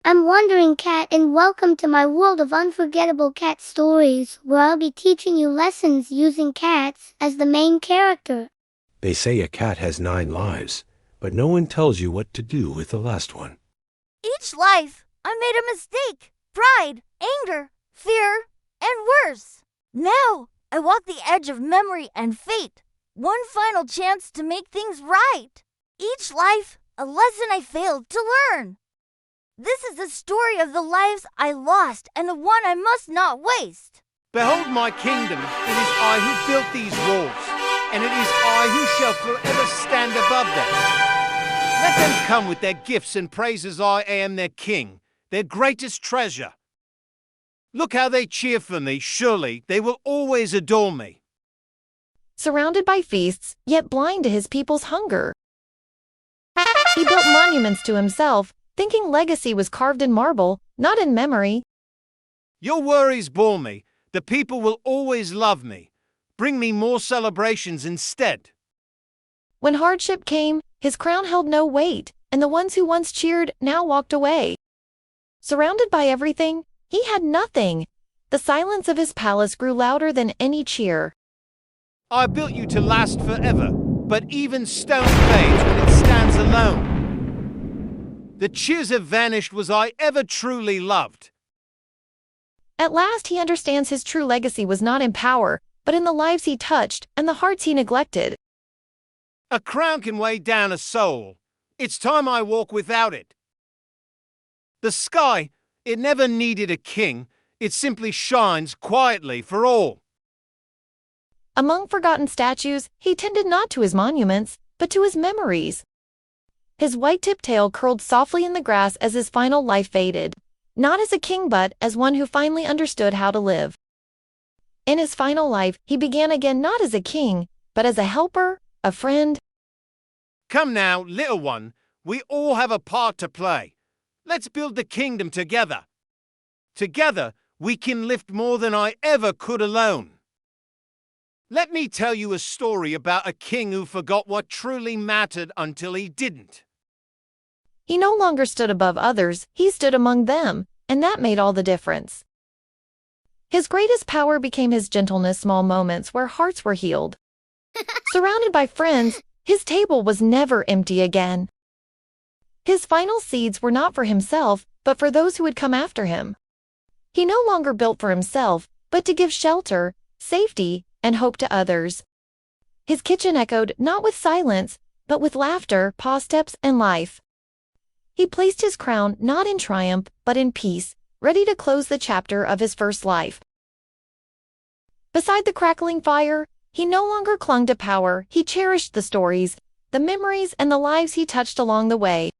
I'm Wandering Cat and welcome to my world of unforgettable cat stories where I'll be teaching you lessons using cats as the main character. They say a cat has 9 lives, but no one tells you what to do with the last one. Each life, I made a mistake, pride, anger, fear, and worse. Now, I walk the edge of memory and fate, one final chance to make things right. Each life, a lesson I failed to learn. This is the story of the lives I lost and the one I must not waste. Behold my kingdom, it is I who built these walls, and it is I who shall forever stand above them. Let them come with their gifts and praise as I am their king, their greatest treasure. Look how they cheer for me, surely they will always adore me. Surrounded by feasts, yet blind to his people's hunger. He built monuments to himself, thinking legacy was carved in marble, not in memory. Your worries bore me, the people will always love me. Bring me more celebrations instead. When hardship came, his crown held no weight, and the ones who once cheered now walked away. Surrounded by everything, he had nothing. The silence of his palace grew louder than any cheer. I built you to last forever, but even stone fades when it stands alone. The cheers have vanished was I ever truly loved. At last he understands his true legacy was not in power, but in the lives he touched and the hearts he neglected. A crown can weigh down a soul. It's time I walk without it. The sky, it never needed a king. It simply shines quietly for all. Among forgotten statues, he tended not to his monuments, but to his memories. His white-tipped tail curled softly in the grass as his final life faded, not as a king but as one who finally understood how to live. In his final life, he began again not as a king, but as a helper, a friend. Come now, little one, we all have a part to play. Let's build the kingdom together. Together, we can lift more than I ever could alone. Let me tell you a story about a king who forgot what truly mattered until he didn't. He no longer stood above others, he stood among them, and that made all the difference. His greatest power became his gentleness, small moments where hearts were healed. Surrounded by friends, his table was never empty again. His final seeds were not for himself, but for those who would come after him. He no longer built for himself, but to give shelter, safety, and hope to others. His kitchen echoed not with silence, but with laughter, paw steps, and life. He placed his crown not in triumph, but in peace, ready to close the chapter of his first life. Beside the crackling fire, he no longer clung to power, he cherished the stories, the memories, and the lives he touched along the way.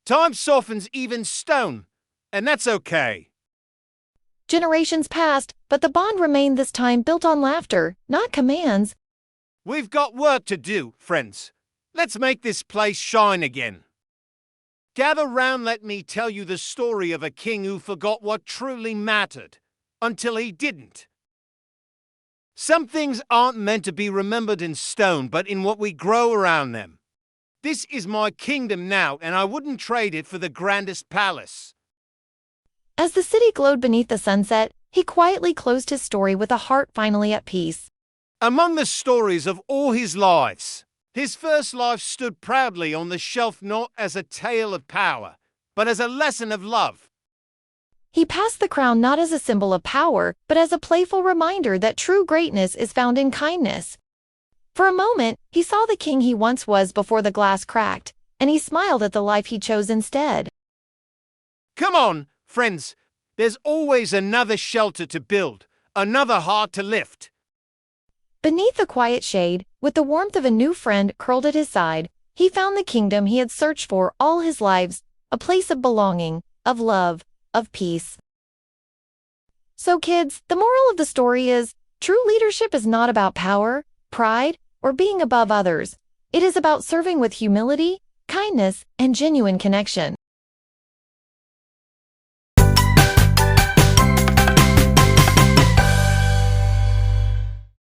Time softens even stone, and that's okay. Generations passed, but the bond remained, this time built on laughter, not commands. We've got work to do, friends. Let's make this place shine again. Gather round, let me tell you the story of a king who forgot what truly mattered, until he didn't. Some things aren't meant to be remembered in stone, but in what we grow around them. This is my kingdom now, and I wouldn't trade it for the grandest palace. As the city glowed beneath the sunset, he quietly closed his story with a heart finally at peace. Among the stories of all his lives, his first life stood proudly on the shelf not as a tale of power, but as a lesson of love. He passed the crown not as a symbol of power, but as a playful reminder that true greatness is found in kindness. For a moment, he saw the king he once was before the glass cracked, and he smiled at the life he chose instead. Come on, friends, there's always another shelter to build, another heart to lift. Beneath the quiet shade, with the warmth of a new friend curled at his side, he found the kingdom he had searched for all his lives, a place of belonging, of love, of peace. So kids, the moral of the story is, true leadership is not about power, pride, or being above others. It is about serving with humility, kindness, and genuine connection.